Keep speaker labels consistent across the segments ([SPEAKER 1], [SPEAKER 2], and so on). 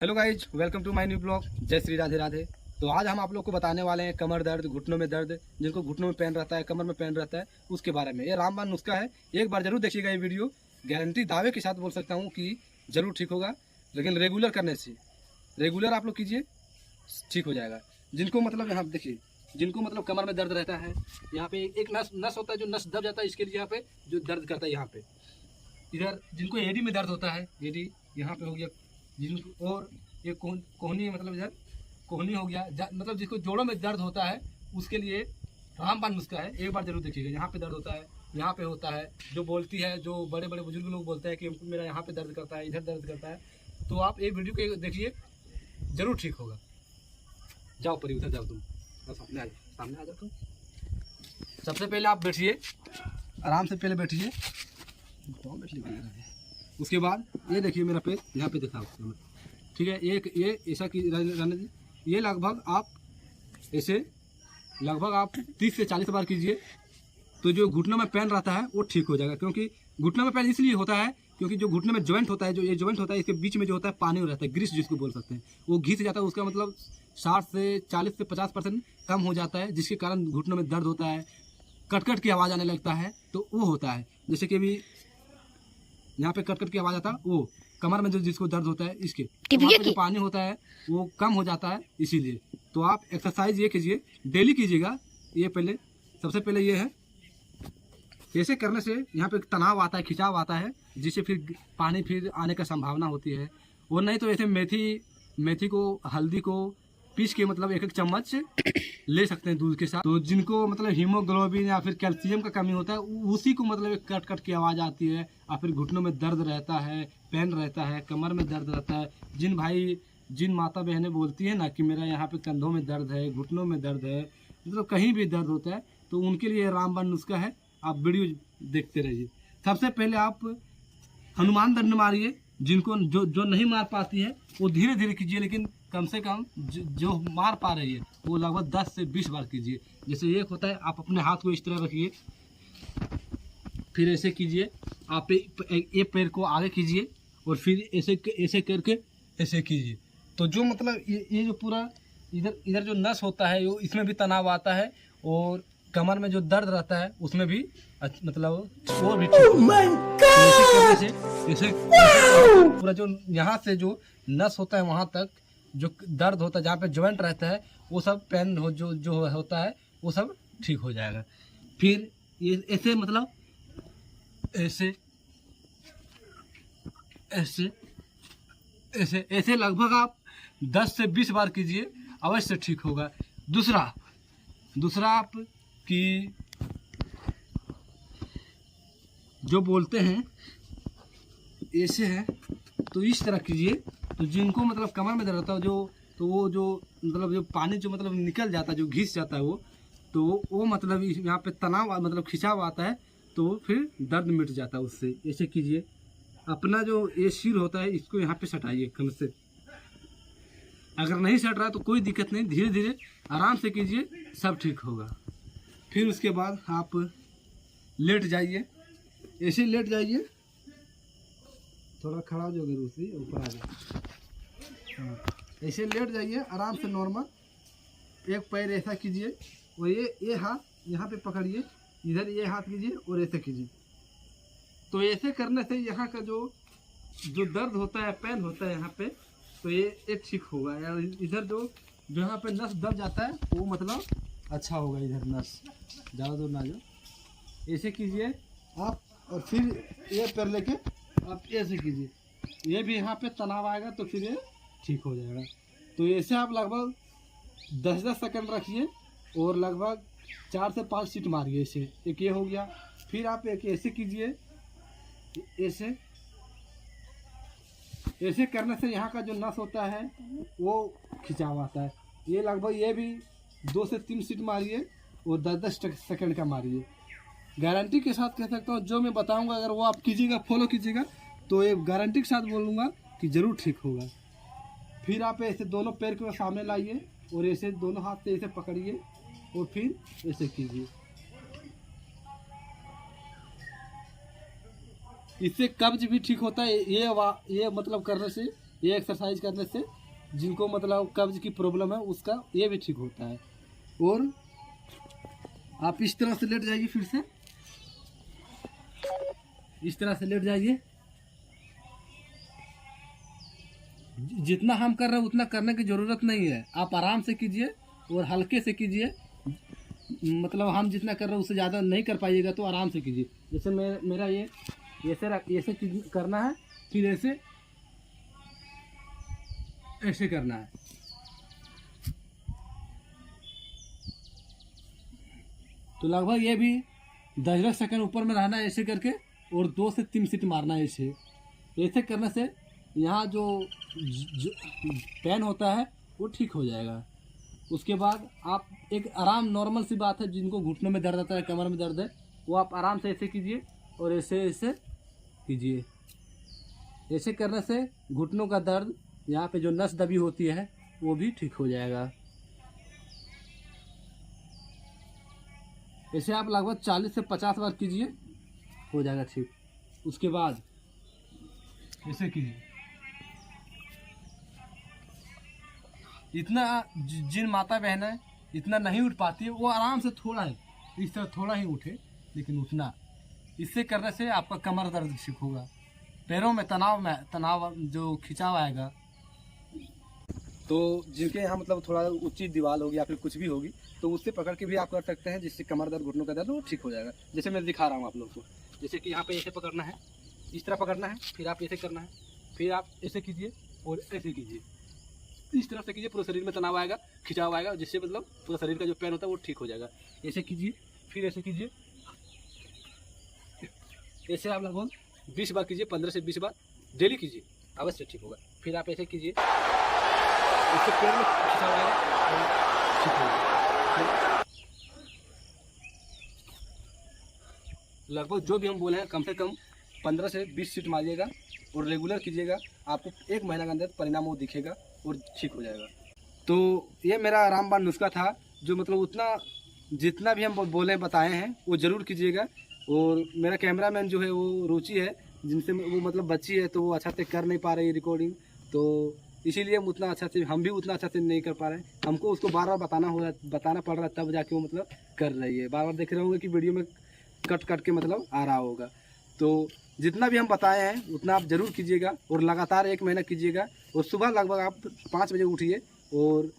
[SPEAKER 1] Hello guys, welcome to my new blog. जय श्री राधे राधे। तो आज हम आप लोग को बताने वाले हैं कमर दर्द, घुटनों में दर्द, जिनको घुटनों में पेन रहता है, कमर में पेन रहता है, उसके बारे में। ये रामबाण नुस्खा है। एक बार जरूर देखिएगा ये वीडियो। गारंटी दावे के साथ बोल सकता हूँ कि जरूर ठीक होगा, लेकिन रेगुलर करने से, रेगुलर आप लोग कीजिए, ठीक हो जाएगा। जिनको मतलब यहाँ देखिए, जिनको मतलब कमर में दर्द रहता है, यहाँ पे एक नस होता है, जो नस दब जाता है, इसके लिए यहाँ पे जो दर्द करता है, यहाँ पे इधर जिनको एडी में दर्द होता है, एडी यहाँ पे हो गया, जिनको और ये कोहनी मतलब इधर कोहनी हो गया, मतलब जिसको जोड़ों में दर्द होता है, उसके लिए रामबाण नुस्खा है। एक बार जरूर देखिएगा। यहाँ पे दर्द होता है, यहाँ पे होता है, जो बोलती है, जो बड़े बड़े बुजुर्ग लोग बोलते हैं कि मेरा यहाँ पे दर्द करता है, इधर दर्द करता है, तो आप एक वीडियो को देखिए, जरूर ठीक होगा। जाओ परी, उधर जाओ, तुम सामने आ जाओ, सामने आ जाओ तुम। सबसे पहले आप बैठिए, आराम से पहले बैठिए। उसके बाद ये देखिए मेरा पेट, यहाँ पे दिखाओ, ठीक है। एक ये ऐसा की रहने दी, ये लगभग आप ऐसे लगभग आप 30 से 40 बार कीजिए, तो जो घुटनों में पेन रहता है वो ठीक हो जाएगा। क्योंकि घुटनों में पेन इसलिए होता है क्योंकि जो घुटने में जॉइंट होता है, जो ये जॉइंट होता है, इसके बीच में जो होता है पानी रहता है, ग्रीस जिसको बोल सकते हैं, वो घिस जाता है। उसका मतलब 60 से 40 से 50% कम हो जाता है, जिसके कारण घुटनों में दर्द होता है, कटकट की आवाज़ आने लगता है, तो वो होता है। जैसे कि अभी यहाँ पे कटकट की आवाज़ आता है, वो कमर में जो जिसको दर्द होता है, इसके जो पानी होता है वो कम हो जाता है, इसीलिए। तो आप एक्सरसाइज ये कीजिए, डेली कीजिएगा। ये पहले सबसे पहले ये है, ऐसे करने से यहाँ पे तनाव आता है, खिंचाव आता है, जिससे फिर पानी फिर आने का संभावना होती है। और नहीं तो ऐसे मेथी को, हल्दी को पीस के मतलब एक चम्मच ले सकते हैं दूध के साथ। तो जिनको मतलब हीमोग्लोबिन या फिर कैल्शियम का कमी होता है, उसी को मतलब एक कट की आवाज़ आती है, या फिर घुटनों में दर्द रहता है, पेन रहता है, कमर में दर्द रहता है, जिन माता बहनें बोलती है ना कि मेरा यहाँ पे कंधों में दर्द है, घुटनों में दर्द है, मतलब कहीं भी दर्द होता है, तो उनके लिए रामबाण नुस्खा है। आप वीडियो देखते रहिए। सबसे पहले आप हनुमान दंड मारिए। जिनको जो नहीं मार पाती है वो धीरे धीरे कीजिए, लेकिन कम से कम जो मार पा रही है वो लगभग 10 से 20 बार कीजिए। जैसे एक होता है, आप अपने हाथ को इस तरह रखिए, फिर ऐसे कीजिए, आप एक पैर को आगे कीजिए, और फिर ऐसे करके ऐसे कीजिए। तो जो मतलब ये जो पूरा इधर जो नस होता है, वो इसमें भी तनाव आता है, और कमर में जो दर्द रहता है उसमें भी मतलब वो भी ऐसे पूरा जो यहाँ से जो नस होता है वहाँ तक जो दर्द होता है, जहाँ पे जॉइंट रहता है, वो सब पेन जो होता है वो सब ठीक हो जाएगा। फिर ये ऐसे मतलब ऐसे ऐसे ऐसे ऐसे लगभग आप 10 से 20 बार कीजिए, अवश्य ठीक होगा। दूसरा आप कि जो बोलते हैं ऐसे है, तो इस तरह कीजिए। तो जिनको मतलब कमर में दर्द होता है, तो वो जो मतलब जो पानी जो मतलब निकल जाता है, जो घिस जाता है, वो मतलब यहाँ पे तनाव मतलब खिंचाव आता है, तो फिर दर्द मिट जाता है उससे। ऐसे कीजिए। अपना जो ये सिर होता है, इसको यहाँ पे सटाइए कम से। अगर नहीं सट रहा तो कोई दिक्कत नहीं, धीरे धीरे आराम से कीजिए, सब ठीक होगा। फिर उसके बाद आप लेट जाइए, ऐसे लेट जाइए, थोड़ा खड़ा हो जाओगे, दूसरी ऊपर आ जाए, ऐसे लेट जाइए आराम से नॉर्मल। एक पैर ऐसा कीजिए, और ये हाथ यहाँ पे पकड़िए, इधर ये हाथ कीजिए और ऐसे कीजिए। तो ऐसे करने से यहाँ का जो दर्द होता है, पेन होता है यहाँ पे, तो ये ठीक होगा। या इधर जो यहाँ पे नस दब जाता है, वो मतलब अच्छा होगा। इधर नस ज़्यादा दूर ना जाओ, ऐसे कीजिए आप। और फिर ये पैर लेके आप ऐसे कीजिए, ये भी यहाँ पे तनाव आएगा, तो फिर ये ठीक हो जाएगा। तो ऐसे आप लगभग 10-10 सेकंड रखिए, और लगभग 4 से 5 सीट मारिए। ऐसे एक ये हो गया। फिर आप एक ऐसे कीजिए, ऐसे करने से यहाँ का जो नस होता है वो खिंचाव आता है। ये लगभग ये भी 2 से 3 सीट मारिए, और 10-10 सेकंड का मारिए। गारंटी के साथ कह सकता हूँ, जो मैं बताऊंगा अगर वो आप कीजिएगा, फॉलो कीजिएगा, तो ये गारंटी के साथ बोलूँगा कि ज़रूर ठीक होगा। फिर आप ऐसे दोनों पैर को सामने लाइए, और ऐसे दोनों हाथ से ऐसे पकड़िए, और फिर ऐसे कीजिए। इससे कब्ज भी ठीक होता है। ये मतलब करने से ये एक्सरसाइज करने से जिनको मतलब कब्ज की प्रॉब्लम है उसका ये भी ठीक होता है। और आप इस तरह से लेट जाइए, फिर से इस तरह से लेट जाइए। जितना हम कर रहे हैं उतना करने की ज़रूरत नहीं है, आप आराम से कीजिए और हल्के से कीजिए। मतलब हम जितना कर रहे हैं उससे ज़्यादा नहीं कर पाइएगा तो आराम से कीजिए। जैसे मेरा ये ऐसे करना है, फिर ऐसे करना है। तो लगभग ये भी 10 सेकंड ऊपर में रहना है ऐसे करके, और 2 से 3 सीट मारना है ऐसे करने से यहाँ जो पेन होता है वो ठीक हो जाएगा। उसके बाद आप एक आराम, नॉर्मल सी बात है, जिनको घुटनों में दर्द आता है, कमर में दर्द है, वो आप आराम से ऐसे कीजिए और ऐसे कीजिए। ऐसे करने से घुटनों का दर्द, यहाँ पे जो नस दबी होती है वो भी ठीक हो जाएगा। ऐसे आप लगभग 40 से 50 बार कीजिए, हो जाएगा ठीक। उसके बाद ऐसे कीजिए। इतना जिन माता बहन है इतना नहीं उठ पाती है, वो आराम से थोड़ा है इस तरह थोड़ा ही उठे, लेकिन उठना। इससे करने से आपका कमर दर्द ठीक होगा, पैरों में तनाव जो खिंचाव आएगा। तो जिनके यहाँ मतलब थोड़ा ऊंची दीवार होगी या फिर कुछ भी होगी तो उससे पकड़ के भी आप कर सकते हैं, जिससे कमर दर्द, घुटनों का दर्द वो ठीक हो जाएगा। जैसे मैं दिखा रहा हूँ आप लोग को, जैसे कि यहाँ पे ऐसे पकड़ना है, इस तरह पकड़ना है, फिर आप ऐसे करना है, फिर आप ऐसे कीजिए और ऐसे कीजिए। इस तरह से कीजिए, पूरे शरीर में तनाव आएगा, खिंचाव आएगा, जिससे मतलब पूरा शरीर का जो पेन होता है वो ठीक हो जाएगा। ऐसे कीजिए, फिर ऐसे कीजिए। ऐसे आप लगभग 20 बार कीजिए, 15 से 20 बार डेली कीजिए, अवश्य ठीक होगा। फिर आप ऐसे कीजिए, इससे पेन में खिंचाव आएगा और ठीक होगा। लगभग जो भी हम बोले हैं कम से कम 15 से 20 सीट मारिएगा और रेगुलर कीजिएगा, आपको 1 महीना के अंदर परिणाम वो दिखेगा और ठीक हो जाएगा। तो ये मेरा रामबाण नुस्खा था, जो मतलब उतना जितना भी हम बोले बताए हैं वो ज़रूर कीजिएगा। और मेरा कैमरामैन जो है वो रुचि है, जिनसे वो मतलब बच्ची है, तो वो अच्छा से कर नहीं पा रही रिकॉर्डिंग, तो इसीलिए हम उतना अच्छा से, हम भी उतना अच्छा से नहीं कर पा रहे हैं। हमको उसको बार बार बताना पड़ रहा है, तब जाके वो मतलब कर रही है। बार बार देख रहे होंगे कि वीडियो में कट के मतलब आ रहा होगा। तो जितना भी हम बताए हैं उतना आप ज़रूर कीजिएगा और लगातार 1 महीना कीजिएगा। और सुबह लगभग आप 5 बजे उठिए और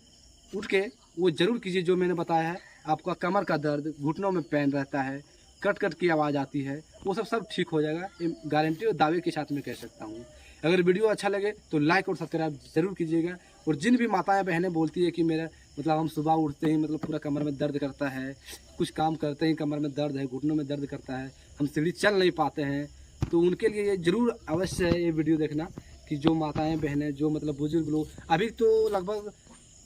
[SPEAKER 1] उठ के वो ज़रूर कीजिए जो मैंने बताया है। आपका कमर का दर्द, घुटनों में पेन रहता है, कट की आवाज़ आती है, वो सब ठीक हो जाएगा, गारंटी और दावे के साथ मैं कह सकता हूँ। अगर वीडियो अच्छा लगे तो लाइक और सब्सक्राइब ज़रूर कीजिएगा। और जिन भी माताएं बहनें बोलती है कि मेरा मतलब हम सुबह उठते ही मतलब पूरा कमर में दर्द करता है, कुछ काम करते ही कमर में दर्द है, घुटनों में दर्द करता है, हम सीढ़ी चल नहीं पाते हैं, तो उनके लिए ये ज़रूर अवश्य है ये वीडियो देखना। कि जो माताएं बहनें, जो मतलब बुजुर्ग लोग, अभी तो लगभग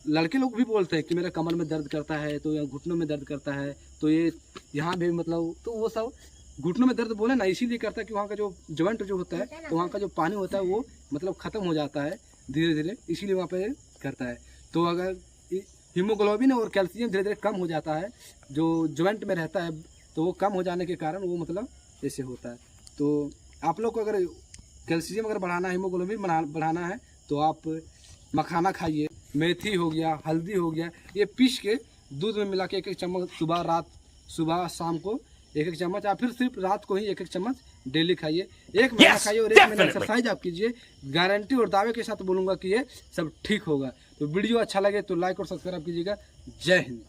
[SPEAKER 1] लड़के लोग भी बोलते हैं कि मेरा कमर में दर्द करता है, तो या घुटनों में दर्द करता है, तो ये यहाँ भी मतलब, तो वो सब घुटनों में दर्द बोले ना इसीलिए करता है कि वहाँ का जो जॉइंट जो होता है, तो वहाँ का जो पानी होता है वो मतलब ख़त्म हो जाता है धीरे धीरे, इसीलिए वहाँ पे करता है। तो अगर हीमोग्लोबिन और कैल्शियम धीरे धीरे कम हो जाता है जो जॉइंट में रहता है, तो वो कम हो जाने के कारण वो मतलब ऐसे होता है। तो आप लोग को अगर कैल्शियम अगर बढ़ाना है, हीमोग्लोबिन बढ़ाना है, तो आप मखाना खाइए, मेथी हो गया, हल्दी हो गया, ये पीस के दूध में मिला के 1-1 चम्मच सुबह शाम को 1-1 चम्मच, या फिर सिर्फ रात को ही 1-1 चम्मच डेली खाइए। 1 महीना खाइए और 1 महीना एक्सरसाइज आप कीजिए, गारंटी और दावे के साथ बोलूँगा कि ये सब ठीक होगा। तो वीडियो अच्छा लगे तो लाइक और सब्सक्राइब कीजिएगा। जय हिंद।